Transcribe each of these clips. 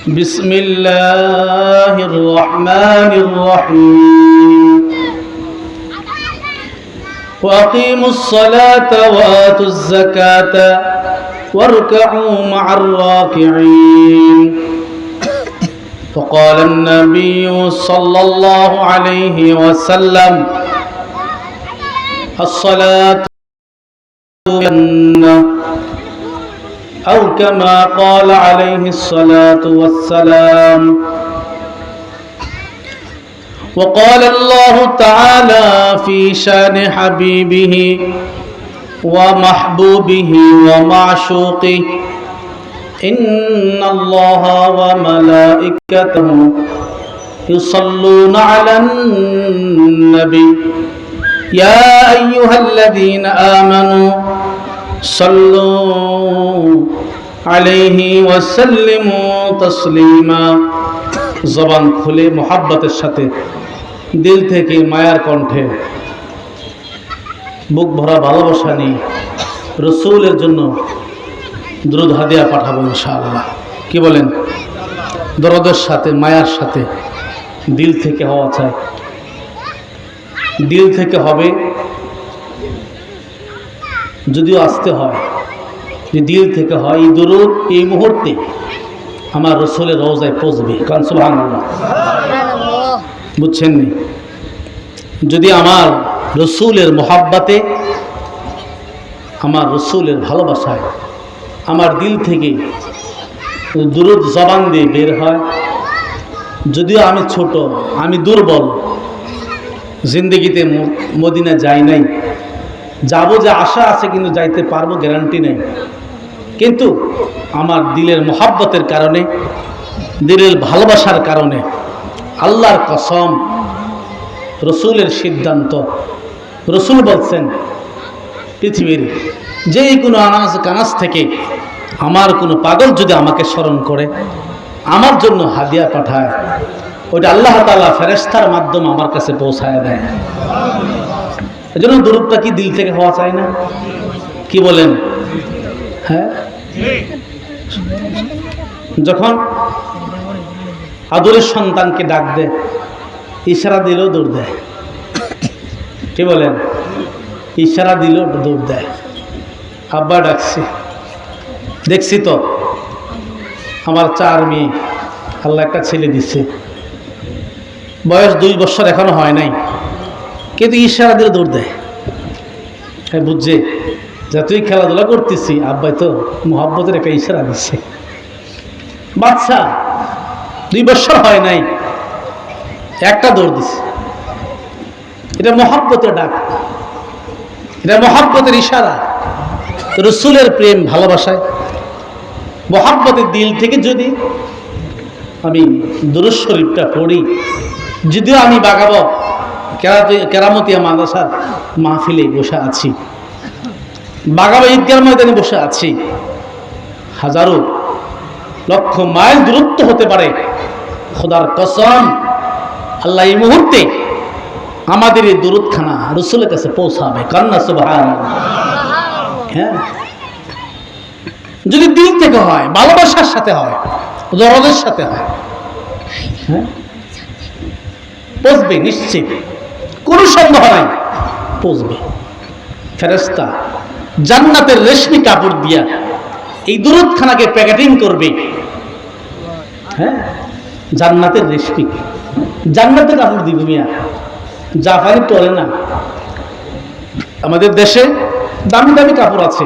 بسم الله الرحمن الرحيم وأقيموا الصلاة وآتوا الزكاة واركعوا مع الراكعين فقال النبي صلى الله عليه وسلم الصلاة جنة أو كما قال عليه الصلاة والسلام وقال الله تعالى في شان حبيبه ومحبوبه ومعشوقه إن الله وملائكته يصلون على النبي يا أيها الذين آمنوا صلوا عليه وسلموا تسليما জবান খুলে মোহাব্বতের সাথে দিল থেকে মায়ার কণ্ঠে বুক ভরা ভালোবাসা নিয়ে রসূলের জন্য দুরূদ হাদিয়া পাঠাবো ইনশাআল্লাহ। কি বলেন? দরদের সাথে মায়ার সাথে দিল থেকে হওয়া চাই, দিল থেকে হবে, যদিও আসতে হয়, যে দিল থেকে হয়। এই দুরূদ এই মুহূর্তে আমার রসূলের রওজায় পৌঁছবে। কারণ সুবহানাল্লাহ, বুঝছেন নি? যদি আমার রসূলের মোহাব্বতে, আমার রসূলের ভালোবাসায় আমার দিল থেকে দুরূদ জবান দিয়ে বের হয়, যদিও আমি ছোট, আমি দুর্বল, জিন্দগিতে মদিনা যাই নাই, যাবো যে আশা আছে কিন্তু যাইতে পারবো গ্যারান্টি নেই, কিন্তু আমার দিলের মোহাব্বতের কারণে, দিলের ভালোবাসার কারণে আল্লাহর কসম, রসূলের সিদ্ধান্ত, রসূল বলছেন পৃথিবীর যে কোনো আনাজ কানাজ থেকে আমার কোনো পাগল যদি আমাকে স্মরণ করে, আমার জন্য হাদিয়া পাঠায়, ওইটা আল্লাহ তাআলা ফেরেশতার মাধ্যমে আমার কাছে পৌঁছায় দেয়। এজন্য দুরূদটা কি দিল থেকে হওয়া চাই না? কি বলেন? হ্যাঁ, যখন আদরের সন্তানকে ডাক দেয়, ইশারা দিলেও দৌড় দেয়। কি বলেন? ইশারা দিলেও দৌড় দেয়। আব্বা ডাকছি, দেখছি তো আমার 4 মেয়ে, আল্লাহ একটা ছেলে দিচ্ছে, বয়স 2 বছর এখনো হয় নাই, কিন্তু ইশারা দিলে দৌড় দেয়। বুঝছে যে তুই খেলাধুলা করতেছি, আব্বাই তো মোহাব্বতের একটা ইশারা দিচ্ছে। বাচ্চা 2 বছর হয় নাই, একটা দৌড় দিচ্ছে। এটা মোহাব্বতের ডাক, এটা মোহাব্বতের ইশারা। রসূলের প্রেম ভালোবাসায় মোহাব্বতের দিল থেকে যদি আমি দুরূদ শরীফটা পড়ি, যদিও আমি বাগাবো কেরামতিয়া মাদ্রাসার মাহফিলে বসে আছি, বাগাবো ঈদগাহ ময়দানে বসে আছি, হাজারো লক্ষ মাইল দূরত্ব হতে পারে, খোদার কসম আল্লাহ এই মুহূর্তে আমাদের এই দুরূদখানা রসূলের কাছে পৌঁছাবে। কান্না সুবহানাল্লাহ। হ্যাঁ, যদি দিল থেকে হয়, ভালোবাসার সাথে হয়, দরদের সাথে হয়, হ্যাঁ, পৌঁছবে নিশ্চিত, কোনো সন্দেহ নাই, পৌঁছবে। ফেরেশতা জান্নাতের রেশমি কাপড় দিয়া এই দুরূদখানাকে প্যাকেটিং করবে। হ্যাঁ, জান্নাতের রেশমি, জান্নাতের কাপড় দিবে। মিয়া জাফানি টরে না, আমাদের দেশে দামি দামি কাপড় আছে,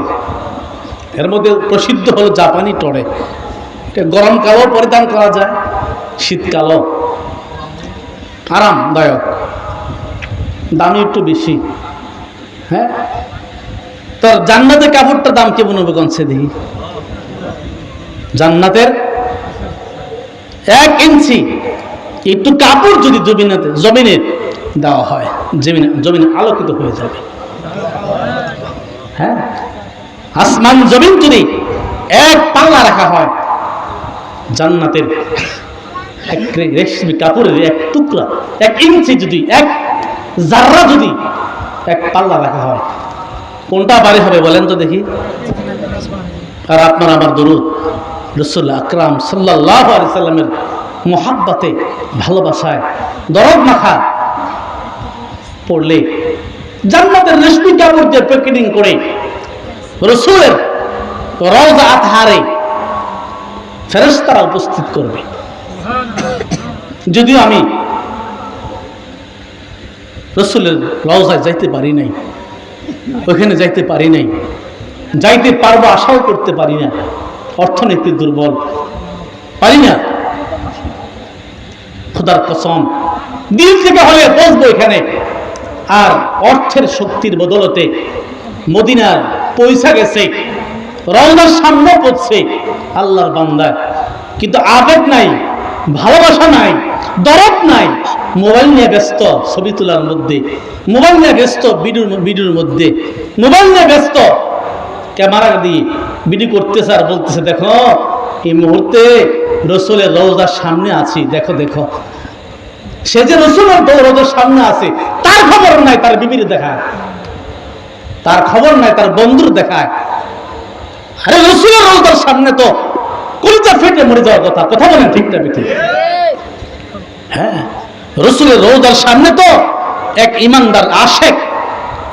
এর মধ্যে প্রসিদ্ধ হলো জাপানি টরে। গরমকালেও পরিধান করা যায়, শীতকালও আরামদায়ক, দামি একটু বেশি। হ্যাঁ, তোর জান্নাতের কাপড়টার দাম কেমন হবে গনছে দেখি? জান্নাতের 1 ইঞ্চি একটু কাপড় যদি জমিনে দেওয়া হয়, জমিনে আলোকিত হয়ে যাবে। হ্যাঁ, আসমান জমিন যদি 1 পাল্লা রাখা হয়, জান্নাতের এক রেশমি কাপড়ের 1 টুকরা, 1 ইঞ্চি যদি, 1 জাররা যদি 1 পাল্লা রাখা হয়, কোনটা ভারী হবে বলেন তো দেখি? আর আপনার আমার দুরূদ রাসূল আকরাম সাল্লাল্লাহু আলাইহি সাল্লামের মুহাব্বতে ভালোবাসায় দরদ মাখা পড়লে জান্নাতের রেশমি কাপড় দিয়ে প্যাকেটিং করে রাসূলের রওজা আতহারে ফেরেশতারা উপস্থিত করবে। যদিও আমি রাসূলের রওজায় যাইতে পারি নাই, ওখানে যাইতে পারি নাই, যাইতে পারবো আশাও করতে পারি না, অর্থনীতি দুর্বল, পারি না। খোদার কসম দিল থেকে হলে বসবো এখানে, আর অর্থের শক্তির বদলতে মদিনার পয়সা গেছে, রওজার সামনে পড়ছে আল্লাহর বান্দায়, কিন্তু আবেগ নাই, ভালোবাসা নাই, দরদ নাই। মোবাইল নিয়ে ব্যস্ত ছবি তোলার মধ্যে, মোবাইল নিয়ে ব্যস্ত ভিডিওর মধ্যে, মোবাইল নিয়ে ব্যস্ত ক্যামেরা দিয়ে ভিডিও করতেছে আর বলতেছে দেখো এই মুহূর্তে রাসূলের রওজার সামনে আছি, দেখো দেখো। সে যে রাসূলের রওজার সামনে আছে তার খবর নাই, তার বিবির দেখায়, তার খবর নাই তার বন্ধুর দেখায়। আরে রাসূলের রওজার সামনে তো কলিজা ফেটে মরে যাওয়ার কথা, কথা বলেন ঠিক না ঠিক? হ্যাঁ, রাসূলের রওজার সামনে তো এক ইমানদার আশেক,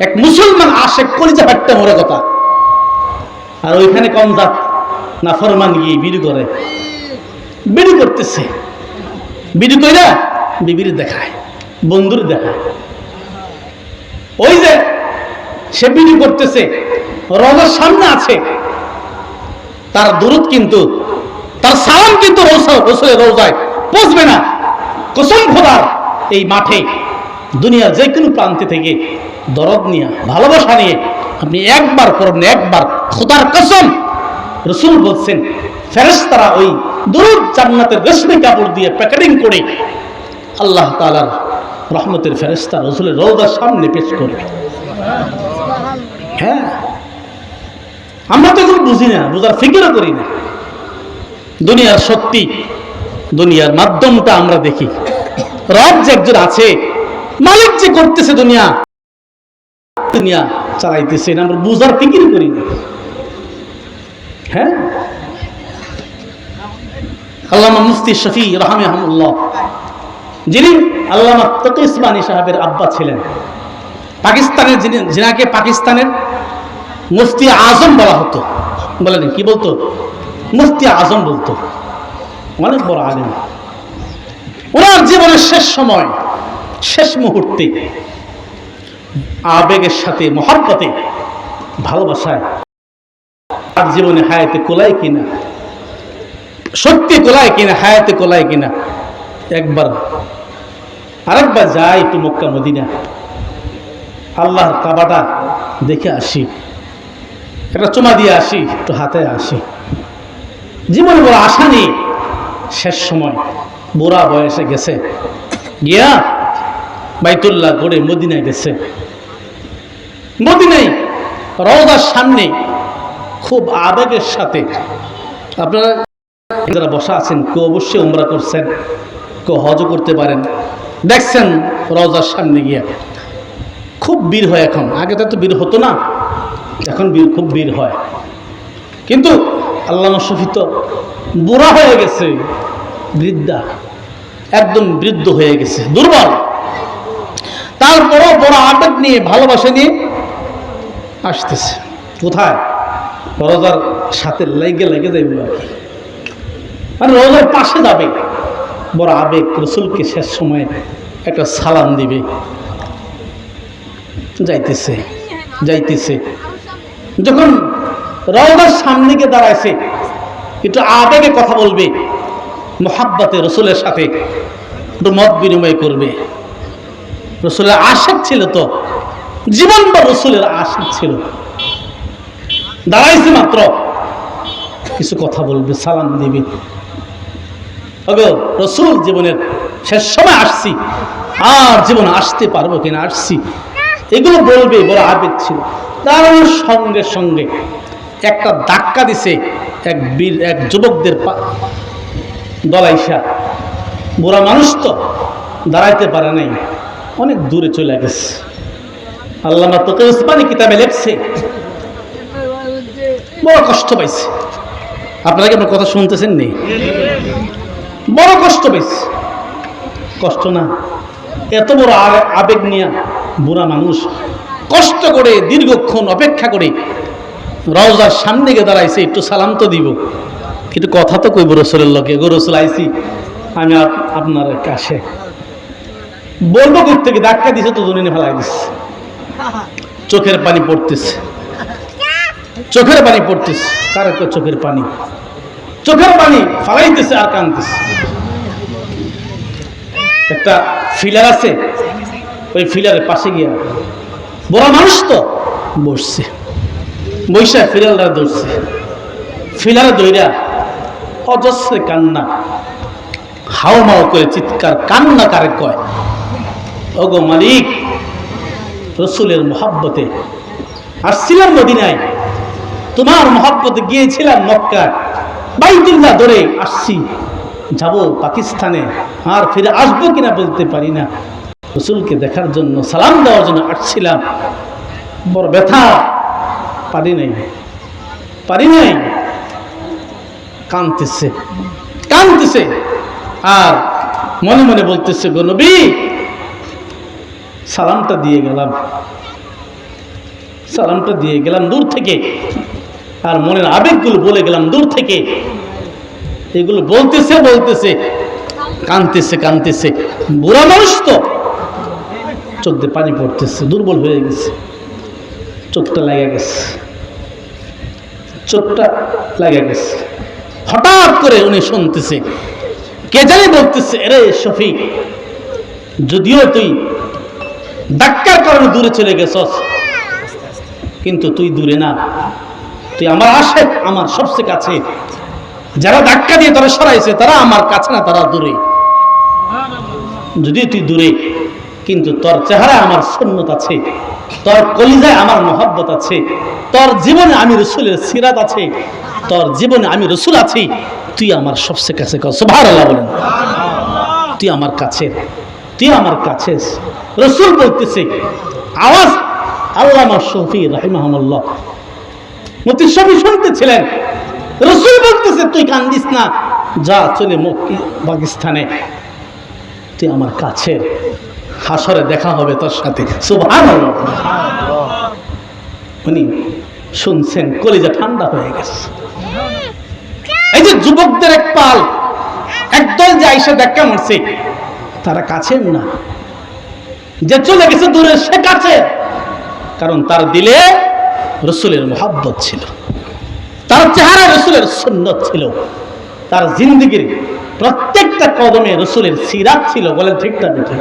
এক মুসলমান আশেক কলিজা ফাটতে মরে কথা। আর ওইখানে কম জাত নাফরমান গিয়ে বিড়ি করে, বিড়ি করতেছে, বিড়ি কইরা বিবির দেখায়, বন্ধুর দেখায়। ওই যে সে বিড়ি করতেছে, রওজার সামনে আছে, তার দুরূদ কিন্তু, তার সালাম কিন্তু রাসূলের রওজায় পৌঁছবে না। কসম খোদার, এই মাঠে দুনিয়ার যে কোনো প্রান্তে থেকে দরদ নিয়ে, ভালোবাসা নিয়ে আপনি একবার করবেন, একবার, খোদার কসম রাসূল বলছেন ফেরেশতারা ওই দুরূদ জান্নাতের রেশমি কাপড় দিয়ে প্যাকেটিং করে আল্লাহ তাআলার রহমতের ফেরেশতা রাসূলের রওজার সামনে পেশ করবে। হ্যাঁ, আমরা তো এগুলো বুঝি না, বুঝার ফিকিরও করি না। দুনিয়ার সত্যি, দুনিয়ার মাধ্যমটা আমরা দেখি, রব যে একজন আছে, মালিক যে করতেছে দুনিয়া দুনিয়া চালাইতেছে, আমরা বুঝার ফিকির করি না। হ্যাঁ, আল্লামা মুফতি শফি রাহিমাহুল্লাহ, যিনি আল্লামা তকি উসমানী সাহেবের আব্বা ছিলেন, পাকিস্তানের, যিনাকে পাকিস্তানের মুফতি আজম বলা হতো, বলেন কি বলতো? মুফতি আজম বলতো, অনেক বড় আলেম। ওনার জীবনের শেষ সময়, শেষ মুহূর্তে আবেগের সাথে, মহব্বতে, ভালোবাসায় তার জীবনে হায়াতে কোলায় কিনা, সত্যি কোলায় কিনা, হায়াতে কোলায় কিনা, একবার আরেকবার যাই একটু মক্কা মদিনা, আল্লাহর কাবাটা দেখে আসি, একটা চুমা দিয়ে আসি, একটু হাতে আসি। জীবনে বড় আশা নেই, শেষ সময় বুড়া বয়সে গেছে, গিয়া বাইতুল্লাহ করে মদিনায় গেছে। মদিনায় রওজার সামনে খুব আবেগের সাথে, আপনারা যারা বসা আছেন কেউ অবশ্যই উমরা করছেন, কেউ হজও করতে পারেন, দেখছেন রওজার সামনে গিয়া খুব ভিড় হয়। এখন আগে তো এত ভিড় হতো না, এখন খুব ভিড় হয়। কিন্তু আল্লামা শফি তো বুড়া হয়ে গেছে, বৃদ্ধা, একদম বৃদ্ধ হয়ে গেছে, দুর্বল। তারপরও বড় আবেগ নিয়ে, ভালোবাসা নিয়ে আসতেছে। কোথায়? রওজার সাথে লেগে যাইবে, মানে রওজার পাশে যাবে, বড় আবেগ, রাসূলকে শেষ সময়ে একটা সালাম দিবে। যাইতেছে যাইতেছে, যখন রওজার সামনে গিয়ে দাঁড়াইছে, একটু আবেগে কথা বলবে, মুহাব্বতে রাসূলের সাথে একটু মত বিনিময় করবে। রাসূলের আশিক ছিল তো, জীবনভর রাসূলের আশিক ছিল। দাঁড়াইছে মাত্র, কিছু কথা বলবে, সালাম দিবে। ওগো রাসূল, জীবনের শেষ সময় আসছি, আর জীবনে আসতে পারবো কিনা, আসছি, এগুলো বলবে, বড় আবেগ ছিল। তার সঙ্গে সঙ্গে একটা ধাক্কা দিছে এক যুবকদের দলাইসা। বুড়া মানুষ তো, দাঁড়াইতে পারে নাই, অনেক দূরে চলে গেছে। আল্লামা তকি উসমানী কিতাবে লেখছে, বড় কষ্ট পাইছে। আপনারা কি আমার কথা শুনতেছেন নি? বড় কষ্ট পেয়েছে। কষ্ট না, এত বড় আবেগ নিয়ে বুড়া মানুষ কষ্ট করে দীর্ঘক্ষণ অপেক্ষা করে রওজার সামনে গিয়ে দাঁড়াইছে, একটু সালাম তো দিব, কিন্তু কথা তো কইব রসুলের লোকে, গো রসুল আইছি আমি আপনার কাছে বলবো কই থেকে, ধাক্কা দিছে তো জনিনে ফেলাই দিচ্ছে। চোখের পানি পড়তেছে, চোখের পানি পড়তেছে, কার চোখের পানি, চোখের পানি ফালাইতেছে আর কাঁদতেছে। একটা ফিলার আছে, ওই ফিলারের পাশে গিয়া বড় মানুষ তো বসছে, বৈশা ফিলাররা ধরছে, ফিলারে ধইরা অজস্রে কান্না, হাওমাও করে চিৎকার, কান্না কারে কয়, ওগো মালিক, রসুলের মহাব্বতে আসছিলাম মদিনায়, তোমার মহাব্বতে গিয়েছিলাম মক্কায়, বাইতুল্লাহ ধরে আসছি, যাব পাকিস্তানে, আর ফিরে আসবো কিনা বলতে পারি না, রসুলকে দেখার জন্য সালাম দেওয়ার জন্য আসছিলাম, বড় ব্যথা, পারি নাই, পারি নাই, কাঁদতেছে, কাঁদতেছে, আর মনে মনে বলতেছে, গো নবী, সালামটা দিয়ে গেলাম, সালামটা দিয়ে গেলাম দূর থেকে, আর মনের আবেগগুলো বলে গেলাম দূর থেকে। এগুলো বলতেছে বলতেছে, কাঁদতেছে কাঁদতেছে, বুড়া মানুষ তো, চোখ দিয়ে পানি পড়তেছে, দুর্বল হয়ে গেছে, চোখটা লেগে গেছে, চোখটা লেগে গেছে। হঠাৎ করে উনি শুনতেছে, কে জানি বলতেছে, এরে শফিক, যদিও তুই ধাক্কার কারণে দূরে চলে গেছস, কিন্তু তুই দূরে না, তুই আমার আশে, আমার সবচেয়ে কাছে, যারা ধাক্কা দিয়ে তারা সরাইছে তারা আমার কাছে না, তারা দূরে। যদি তুই দূরে, কিন্তু তোর চেহারায় আমার সুন্নত আছে, তোর কলিজায় আমার মহব্বত আছে, তোর জীবনে আমি রসুলের সিরাত আছে, তোর জীবনে আমি রসুল আছি, তুই আমার সবচেয়ে কাছে। সুবহানাল্লাহ বলেন, তুই আমার কাছে, তুই আমার কাছে। রসুল বলতেছে, আওয়াজ আল্লামা শফি রাহিমাহুল্লাহ মুফতি শফি শুনতেছিলেন, রসুল বলতেছে, তুই কান্দিস না, যা চলে পাকিস্তানে, তুই আমার কাছে, হাসরে দেখা হবে তোর সাথে। সুবহানাল্লাহ। উনি শুনছেন, কলিজা ঠান্ডা হয়ে গেছে। এই যে যুবকদের এক পাল, একদল যে আইসা দেখা মারছে, তারা কাছের না, যে চলে গেছে দূরে সে কাছে, কারণ তার দিলে রসুলের মহব্বত ছিল, তার চেহারা রসুলের সুন্নত ছিল, তার জিন্দেগির প্রত্যেকটা কদমে রসুলের সিরাত ছিল। বলেন ঠিক না ঠিক?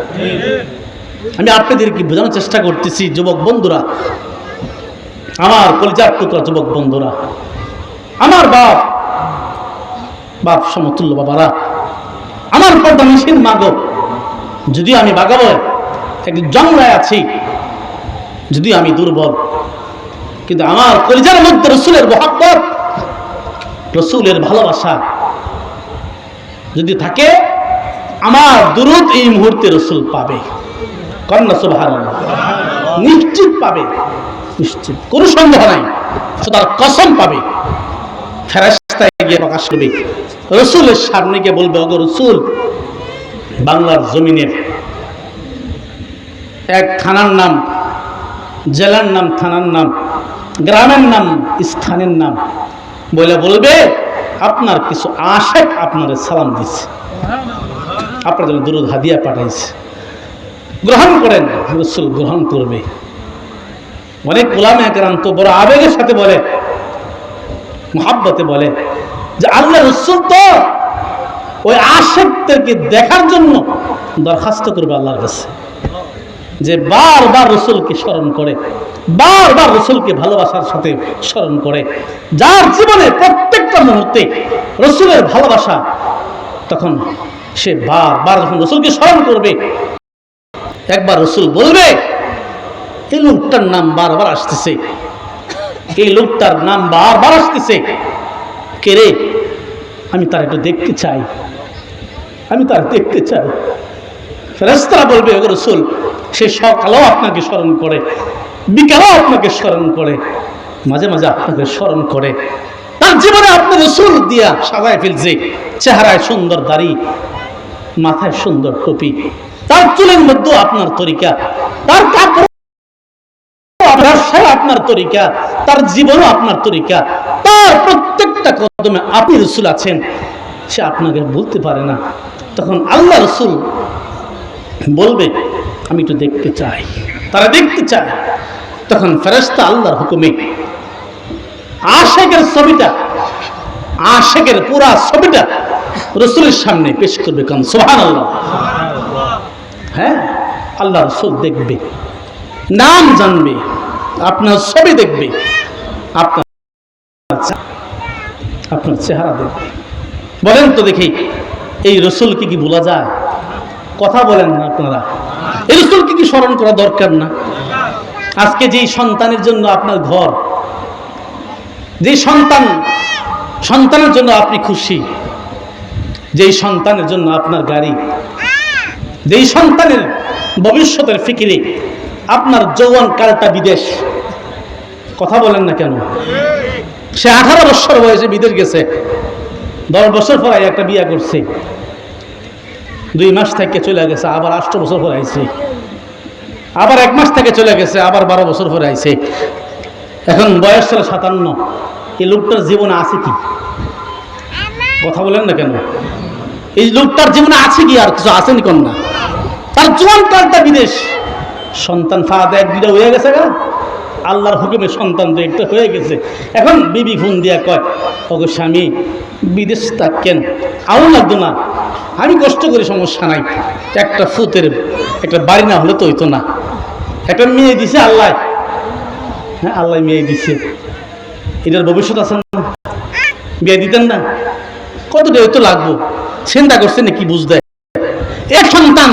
আমি আপনাদেরকে বোঝানোর চেষ্টা করতেছি, যুবক বন্ধুরা, আমার কলিজার টুকরা যুবক বন্ধুরা, আমার বাপ বাপ সমতুল্য বাবারা, আমার পর্দা মিশিন মাগো, যদি আমি বাগাবো একটি জংলায় আছি, যদি আমি দুর্বল, কিন্তু আমার কলিজার মধ্যে রসুলের মহব্বত, রসুলের ভালোবাসা যদি থাকে, আমার দুরূদ এই মুহূর্তে রসুল পাবে। কন্যা সুবহানাল্লাহ, নিশ্চিত পাবে, নিশ্চিত, কোনো সন্দেহ নাই, তার কসম পাবে। ফেরেশতা গিয়ে প্রকাশ করবে, রসুলের সামনে গিয়ে বলবে, ওগো রসুল, বাংলার জমিনের এক থানার নাম, জেলার নাম, থানার নাম, গ্রামের নাম, স্থানের নাম বলে বলবে, আপনার কিছু আশেক আপনার সালাম দিচ্ছে, আপনার জন্য দুরূদ হাদিয়া পাঠাইছে, গ্রহণ করেন। রসুল গ্রহণ করবে। অনেক ওলামা কেরাম তো বড় আবেগের সাথে বলে, মুহাব্বতে বলে যে আল্লাহ রসুল তো ওই আশেকদেরকে দেখার জন্য দরখাস্ত করবে আল্লাহর কাছে, যে বারবার রসুলকে স্মরণ করে, বারবার রসুলকে ভালোবাসার সাথে স্মরণ করে, যার জীবনে প্রত্যেকটা মুহূর্তে রসুলের ভালোবাসা, তখন সে বারবার যখন রসুলকে স্মরণ করবে, একবার রসুল বলবে, এই লোকটার নাম বারবার আসতেছে, এই লোকটার নাম বারবার আসতেছে, কে রে, আমি তার একটু দেখতে চাই, আমি তার দেখতে চাই। ফেরেশতারা বলবে, ওগো রসুল, সে সকালেও আপনাকে স্মরণ করে, বিকালেও আপনাকে স্মরণ করে, মাঝে মাঝে আপনাকে স্মরণ করে, তার জীবনে আপনি রসুল দিয়া সাজায় ফেলছে, চেহারায় সুন্দর দাড়ি, মাথায় সুন্দর টুপি, তার চুলের মধ্যে আপনার তরিকা, তার কাপড় আপনার তরিকা, তার জীবনও আপনার তরিকা, তার প্রত্যেকটা কদমে আপনি রসুল আছেন। সে আপনাকে বলতে পারে না, তখন আল্লাহ রসুল বলবে আমি একটু দেখতে চাই, তারা দেখতে চায়। তখন ফেরেশতা আল্লাহর হুকুমে আশেকের ছবিটা, আশেকের পুরা ছবিটা রসুলের সামনে পেশ করবে। কারণ সুবহানাল্লাহ, হ্যাঁ, আল্লাহ রসুল দেখবে, নাম জানবে, আপনার ছবি দেখবে, আপনার চেহারা দেখবে। বলেন তো দেখি, এই রসুলকে কি ভোলা যায়? কথা বলেন না আপনারা, এই রসুলকে কি স্মরণ করা দরকার না? আজকে যেই সন্তানের জন্য আপনার ঘর, যে সন্তানের জন্য আপনি খুশি, যেই সন্তানের জন্য আপনার গাড়ি, যেই সন্তানের ভবিষ্যতের ফিকিরে আপনার যৌবন কালটা বিদেশ, কথা বলেন না কেন? সে 18 বছর বয়সে বিদেশ গেছে, 10 বছর পরে একটা বিয়ে করছে, 2 মাস থেকে চলে গেছে, আবার 8 বছর পরে আইছে, আবার 1 মাস থেকে চলে গেছে, আবার 12 বছর পরে আইছে, এখন বয়স ছিল 57। এই লোকটার জীবনে আছে কি? কথা বলেন না কেন? এই লোকটার জীবনে আছে কি? আর কিছু আসেনি কন্যা, তার জোয়ান কালটা বিদেশ, সন্তান ফাদা 1-2টা হয়ে গেছে গা, আল্লাহর হুকুমে সন্তান 2-1টা হয়ে গেছে। এখন বিবি ফোন দিয়া কয়, ওগো স্বামী বিদেশ থাকেন, আউন লাগতো না, আমি কষ্ট করি, সমস্যা নাই, একটা ফুতের একটা বাড়ি না হলে তো হইতো না, একটা মেয়ে দিছে আল্লাহ, হ্যাঁ আল্লাহ মেয়ে দিছে, এটার ভবিষ্যৎ আছে না? বিয়ে দিতেন না? কতটা হয়তো লাগবো, চিন্তা করছে নাকি বুঝতে? এক সন্তান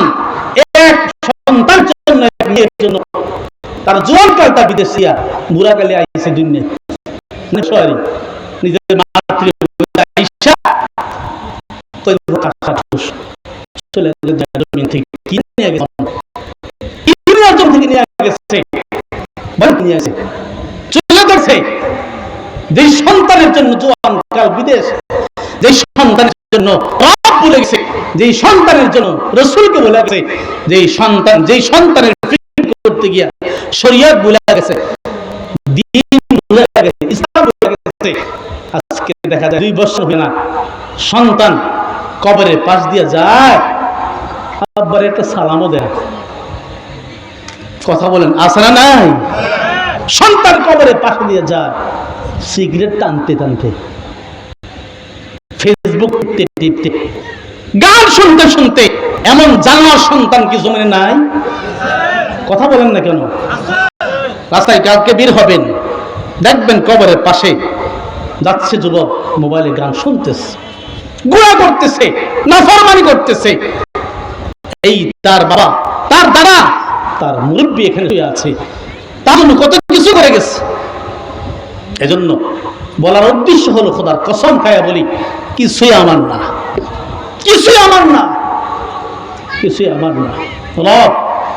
জন্য, বিয়ের জন্য তার জোয়ান কালটা বিদেশিয়া বুড়া কালে আইছে দুনিয়া, সরি নিজের মাতৃভূমিতে আইসা চলে থেকে কি নিয়ে গেছে, চলে গেছে। যে সন্তানের জন্য জোয়ান কাল বিদেশ, যে সন্তানের জন্য রব বলে গেছে, যে সন্তানের জন্য রসুলকে বলে গেছে, যে সন্তানের ফিকির করতে গিয়া শরীয়ত বলে গেছে, দ্বীন বলে গেছে, ইসলাম বলে গেছে, আজকে দেখা যায় 2 বছর হয় না, সন্তান কবরের পাশ দিয়ে যায়, আবার একটা সালামও দেয়। কথা বলেন, আছে না নাই? সন্তান কবরের পাশে দিয়ে যায়, সিগারেট টানতে টানতে, ফেসবুক টিপতে, গান শুনতে শুনতে, এমন জানোয়ার সন্তান কি জমিনে নাই? কথা বলেন না কেন? রাস্তায় কালকে বের হবেন, দেখবেন কবরের পাশে যাচ্ছে যুবক, মোবাইলে গান শুনতেছে, গুনাহ করতেছে, নাফরমানি করতেছে। এই তার বাবা, তার দাদা, তার মুরব্বী এখানে শুয়ে আছে, তার জন্য কত কিছু করে গেছে। এজন্য বলার উদ্দেশ্য হলো, খোদার কসম খায়া বলি, কিছুই আমার না, কিছুই আমার না, কিছুই আমার না, রব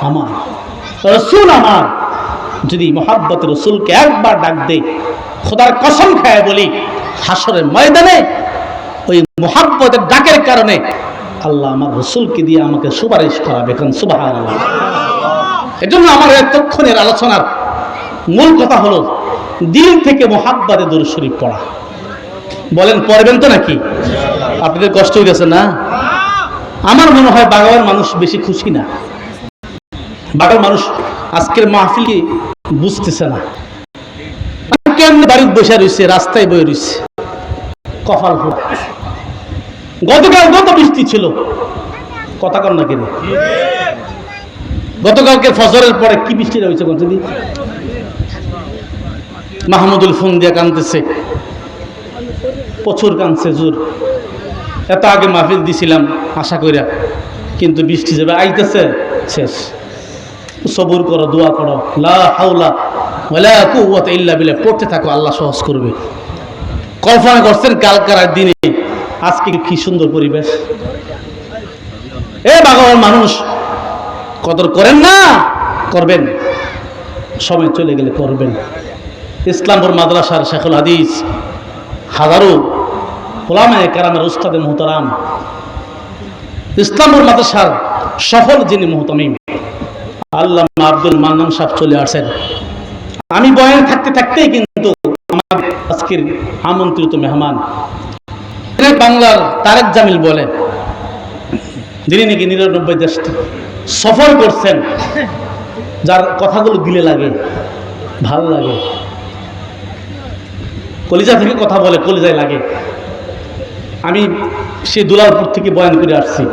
আমার, রসুল আমার। যদি মোহাব্বত রসুলকে একবার ডাক দে, খোদার কসম খায়া বলি, হাসরের ময়দানে ওই মোহাব্বতের ডাকের কারণে আল্লাহ আমার রসুলকে দিয়ে আমাকে সুপারিশ করাবে। কারণ সুবহানাল্লাহ। এজন্য আমার এতক্ষণের আলোচনার মূল কথা হলো, দিল থেকে মোহাব্বতে দরুদ শরীফ পড়া। বলেন পড়বেন তো নাকি? আপনাদের কষ্ট হয়ে গেছে না? আমার মনে হয় বাগানের মানুষ বেশি খুশি না, বাগান মানুষ আজকের মাহফিল বুঝতেছে না, কেমন বাড়িতে বসে রয়েছে, রাস্তায় বয়ে রয়েছে, কপাল ফোড়া। গতকাল কত বৃষ্টি ছিল, কথা কন না কেন? গতকালকে ফজরের পরে কি বৃষ্টি রয়েছে? মাহমুদুল ফোন দিয়ে কাঁদতেছে, প্রচুর কাঁদছে, জোর। এত আগে মাহফিল দিছিলাম আশা করিয়া, কিন্তু বৃষ্টি যাবে আইতেছে, শেষ। সবুর করো, দোয়া করো, লা হাওলা ওয়ালা কুওয়াতা ইল্লা বিল্লাহ, পড়তে থাকো, আল্লাহ সহজ করবে। কল্পনা করছেন কালকার দিনে আজকে কি সুন্দর পরিবেশ। বাগানের মানুষ কদর করেন না, করবেন, সময় চলে গেলে করবেন। ইসলামপুর মাদ্রাসার শেখুল হাদিস হাজারো ওলামায়ে কেরামের উস্তাদে মুহতারাম, ইসলামপুর মাদ্রাসার সফল যিনি মুহতামিম আল্লামা আব্দুল মান্নান সাহেব চলে আসেন। আমি বয়ান থাকতে থাকতেই কিন্তু আমাদের আজকের আমন্ত্রিত মেহমান বাংলার তারেক জামিল বলে, যিনি নাকি ৯৯ দেশ সফর করছেন, যার কথাগুলো দিলে লাগে, ভাল লাগে, কলিজা থেকে কথা বলে, কলিজায় লাগে। আমি সে দুলালপুর থেকে বয়ান করে আসছি,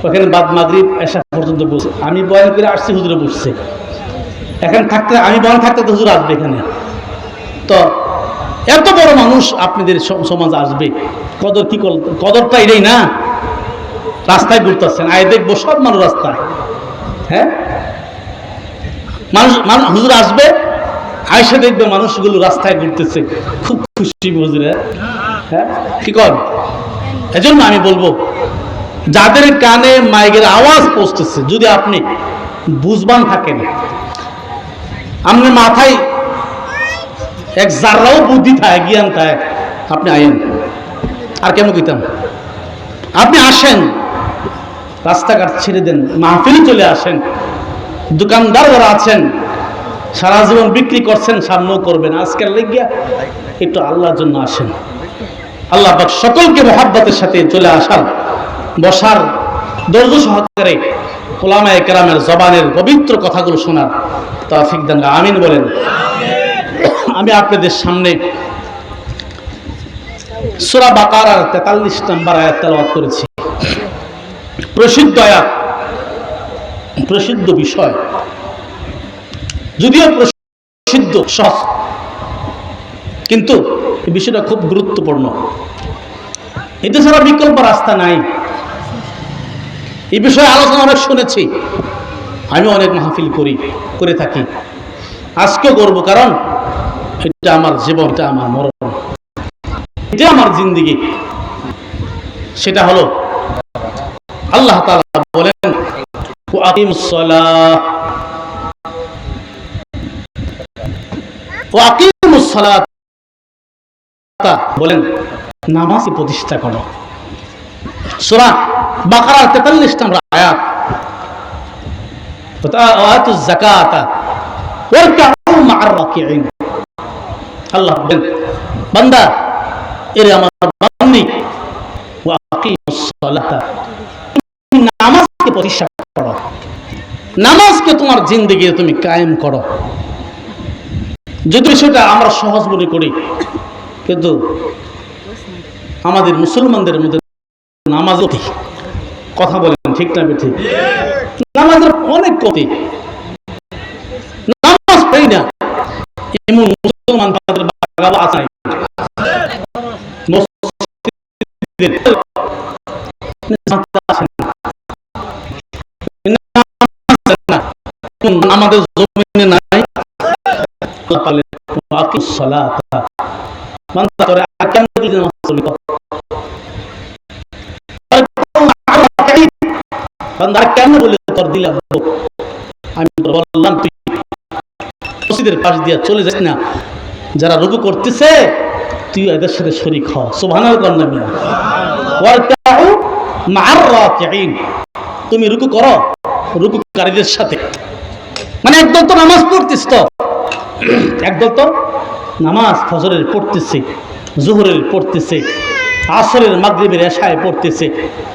ওখানে বাদ মাগরিব এশা পর্যন্ত বসে আমি বয়ান করে আসছি, হুজুরে বসছে। এখানে থাকতে আমি বয়ান থাকতে তো হুজুর আসবে এখানে। তো এত বড় মানুষ আপনাদের সমাজ আসবে, কদর কি কদরটা এটাই না। রাস্তায় ঘুরতেছেন, আয় দেখবো সব মানুষ রাস্তায়, হ্যাঁ মানুষ হুজুর আসবে, আয়সা দেখবে মানুষগুলো রাস্তায় ঘুরতেছে, খুব খুশি হুজুরে, হ্যাঁ কি কর। এজন্য আমি বলবো, যাদের কানে মাইকের আওয়াজ পৌঁছতেছে, যদি আপনি বুঝবান থাকেন, আপনার মাথায় এক জাররাও বুদ্ধি থাকে, জ্ঞান থাকে, আপনি আইন। আর কেন কইতাম, আপনি আসেন, রাস্তাঘাট ছেড়ে দেন, মাহফিলে চলে আসেন। দোকানদার যারা আছেন, সারা জীবন বিক্রি করছেন, সামনেও করবেন, আজকের লেগিয়া একটু আল্লাহর জন্য আসেন। আল্লাহ পাক সকলকে মহাব্বতের সাথে চলে আসার, বসার, ধৈর্য সহকারে উলামায়ে কেরামের জবানের পবিত্র কথাগুলো শোনার তৌফিক দেন, আমিন বলেন। আমি আপনাদের সামনে সূরা বাকারার 43 নম্বর আয়াত তেলাওয়াত করেছি। প্রসিদ্ধ আয়াত, প্রসিদ্ধ বিষয়, যদিও প্রসিদ্ধ সহজ, কিন্তু এই বিষয়টা খুব গুরুত্বপূর্ণ। এতে ছাড়া বিকল্প রাস্তা নাই। এই বিষয়ে আলোচনা অনেক শুনেছি, আমি অনেক মাহফিল করে থাকি, আজকেও করব, কারণ এটা আমার জীবন, এটা আমার মরণ, এটা আমার জিন্দেগি। সেটা হলো আল্লাহ তাআলা বলেন, ওয়া আকিমুস সালাত, বলেন নামাজ প্রতিষ্ঠা করো। সূরা বাকারার 43 নম্বর আয়াত, ওয়াতুজ যাকাতা ওয়ারকাউ মা'আর রাকিঈন। আল্লাহ বলেন, বান্দা, এর আমার বান্দি, ওয়া আকিমুস সালাতা, নামাজকে প্রতিষ্ঠা করো, নামাজকে তোমার জিন্দেগিতে তুমি কায়েম করো। যদি সেটা আমরা সহজ মনে করি, কিন্তু আমাদের মুসলমানদের মধ্যে নামাজ কথা বলেন, ঠিক না ঠিক? নামাজের অনেক ক্ষতি, নামাজ পাই না এমন মুসলমান তাদের বাগাবা আছে। আমাদের জমিনে নাই। কেন বলে তোর দিলাম, আমি বললাম তুই মসজিদের পাশ দিয়ে চলে যাস না, যারা রুকু করতেছে তুই এদের সাথে শরীক হ। সুবহানাল্লাহ, তুমি রুকু করো রুকুকারীদের সাথে। মানে একদল তো নামাজ পড়তিস, তো একদল তো নামাজ ফজরের পড়তেছে, জোহরের পড়তেছে, আসরের মাগরিবের এশায় পড়তেছে।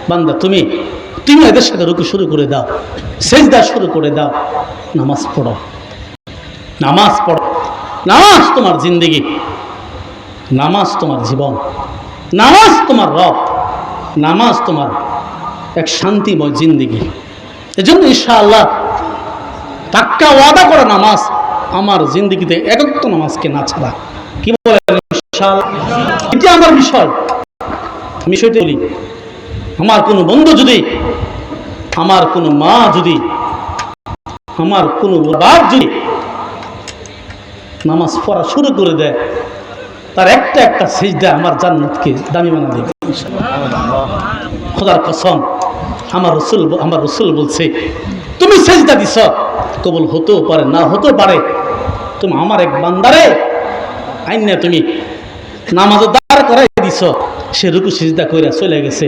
বান্দা, তুমি এদের সাথে রুকু শুরু করে দাও, সেজদা শুরু করে দাও, নামাজ পড়ো, নামাজ পড়ো। নামাজ তোমার জিন্দেগি, নামাজ তোমার জীবন, নামাজ তোমার রব, নামাজ তোমার এক শান্তিময় জিন্দেগি। এজন্য ইনশাআল্লাহ পাক্কা ওয়াদা করা নামাজ আমার জিন্দেগিতে একত্ব নামাজকে না ছাড়া। কি বলেন ইনশাআল্লাহ? এটা আমার বিষয়। বিষয়টা বলি, আমার কোনো বন্ধু যদি, আমার কোনো মা যদি, আমার কোনো বাপ যদি নামাজ পড়া শুরু করে দেয়, তার একটা সিজদা আমার জান্নাতকে দামি বানা দেবে খোদার কসম। আমার রসুল বলছে, তুমি সিজদা দিছ, কবুল হতেও পারে না হতেও পারে, তুমি আমার এক বান্দারে আইন না, তুমি নামাজের দ্বার গেছো, সে রুকু সিজদা কইরা চলে গেছে,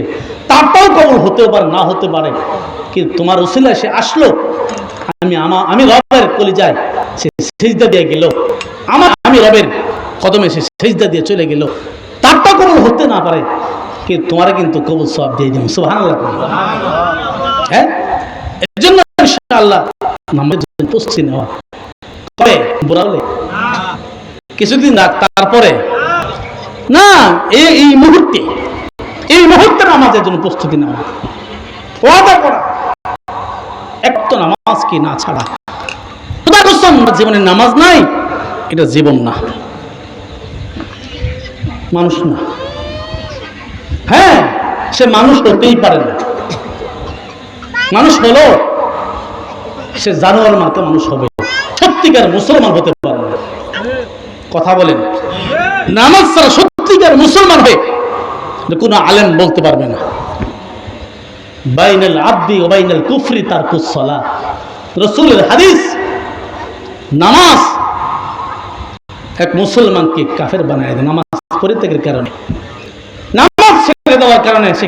তারটাও কবুল হতেও পারে, না হতে পারে, কিন্তু তোমার উসিলায় সে আসলো, আমি রবের কলিজায় সে সিজদা দিয়ে গেল, আমি রবের কদমে সে সিজদা দিয়ে চলে গেল, তারটাও কবুল হতে না পারে, কিন্তু তোমার কিন্তু কবুল সওয়াব দিয়ে দিন। সুবহানাল্লাহ। হ্যাঁ, এর জন্য ইনশাআল্লাহ নামাজের জন্য প্রস্তুতি নেওয়া। কবে বুড়া হলে কিছুদিন রাখ, তারপরে না, এই মুহূর্তে নামাজের জন্য প্রস্তুতি নেওয়া, ওয়াদা করা, একটা নামাজ কি না ছাড়া। খোদা কসম, জীবনে নামাজ নাই, এটা জীবন না, মানুষ না। হ্যাঁ, সে মানুষ হতেই পারে না, মানুষ হলো সে জানোয়ার মাত্র মানুষ হবে, সত্যিকার মুসলমান হতে পারে না। কথা বলেন, নামাজ ছাড়া সত্যিকার মুসলমান হয়ে কোন আলেম বলতে পারবে না। বাইনাল আব্দি ওয়া বাইনাল কুফরি তারকুস সালাহ, রাসূলের হাদিস। নামাজ এক মুসলমানকে কাফের বানায় দেয়, নামাজ পরিত্যাগের কারণে, নামাজ ছেড়ে দেওয়ার কারণে সে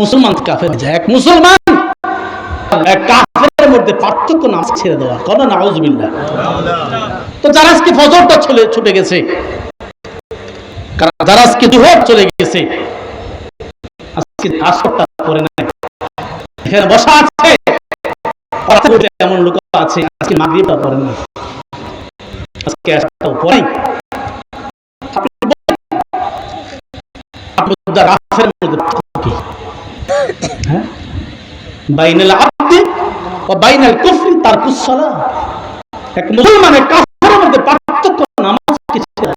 মুসলমান কাফের হয়ে যায়। এক মুসলমান এক কাফেরের মধ্যে পার্থক্য নামাজ ছেড়ে দেওয়া, কোন নাউজুবিল্লাহ। তো যারা আজকে ফজরটা ছুটে গেছে, যারা আজকে দুহর চলে গেছে, আজকে আসরটা পড়ে নাই, এখানে বসা আছে, এমন লোক আছে আজকে মাগরিবটা পড়ে না, আজকে আসরটাও পড়ে নাই। কাফের মধ্যে কি? হ্যাঁ, বাইনাল আব্দি ওয়া বাইনাল কুফরি তারকুস সালাহ। এক মুসলমানের কাফেরের মধ্যে পার্থক্য নামাজ কি ছেড়ে।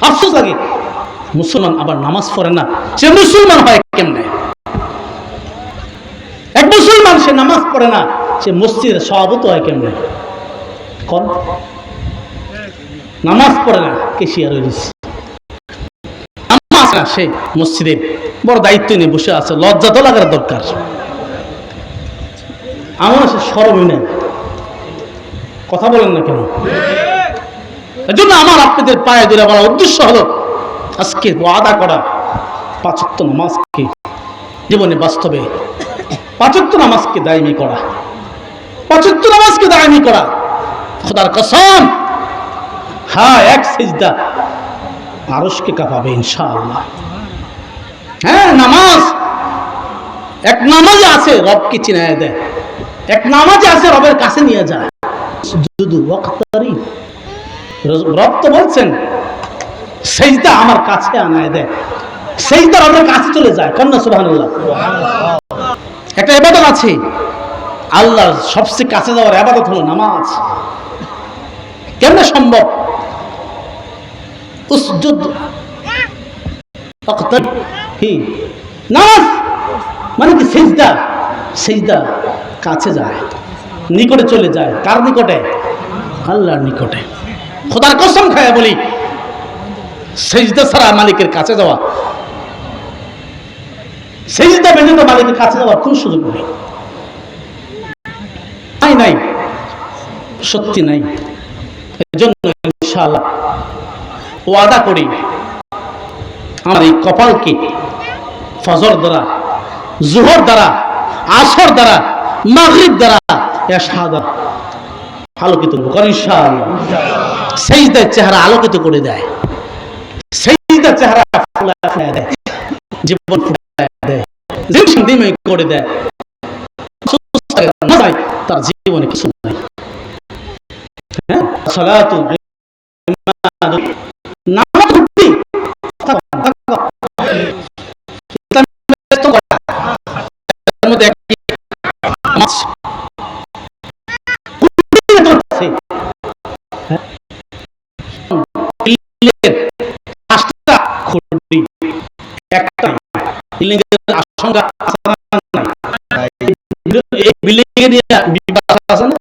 আফসোস লাগে, মুসলমান আবার নামাজ পড়ে না, সে মুসলমান হয় কেমনে? এক মুসলমান সে নামাজ পড়ে না, সে মসজিদের সভাপতি হয় কেমনে? কোন নামাজ পড়ে না, কেশিয়ার হয়েছে, নামাজ না, সে মসজিদের বড় দায়িত্ব নিয়ে বসে আছে, লজ্জা তো লাগার দরকার। আমার সে শরমই নেই, কথা বলেন না কেন? এজন্য আমার আপনাদের পায়ে ধরে বলার উদ্দেশ্য হলো আজকে ওয়াদা করা, 5 ওয়াক্ত নামাজকে জীবনে বাস্তবে 5 ওয়াক্ত নামাজকে দায়মি করা, 5 ওয়াক্ত নামাজকে দায়মি করা। খোদার কসম, হ্যাঁ, এক সিজদা আরশকে কাঁপাবে ইনশাআল্লাহ। হ্যাঁ, নামাজ, এক নামাজে আছে রবকে চিনায় দেয়, এক নামাজে আছে রবের কাছে নিয়ে যায়। রব তো বলছেন সিজদা আমার কাছে আনায় দেয়, সিজদা রবের কাছে চলে যায়। কন্যা সুবহানাল্লাহ। একটা ইবাদত আছে, আল্লাহর সবচেয়ে কাছে যাওয়ার ইবাদত হলো নামাজ। কেমনে সম্ভব? উসজুদ ওয়াক্তারি, কি নামাজ মানে কি? সিজদা কাছে যায়, নিকটে চলে যায়। কার নিকটে? আল্লাহর নিকটে। খোদার কসম খায় বলি, সিজদা ছাড়া মালিকের কাছে যাওয়া, সিজদা ব্যতীত মালিকের কাছে যাওয়ার কোন সুযোগ নেই, নাই, সত্যি নাই। এজন্য ইনশাআল্লাহ ওয়াদা করি, আমার এই কপালকে ফজর দ্বারা, জোহর দ্বারা, আসর দ্বারা, মাগরিব দ্বারা, এশা দ্বারা আলোকিত করব ইনশাআল্লাহ। সিজদার চেহারা আলোকিত করে দেয়, সিজদার চেহারা ফুলায় দেয়, জীবন ফুলায় দেয়, জিন্দগি করে দেয়। তার জীবনে কিছু নাই। হ্যাঁ, সালাতু নামাজ পড়তে মধ্যে একটি নামাজ একটা আশঙ্কা বিল্ডিং নিয়ে বিবাদ আছে না,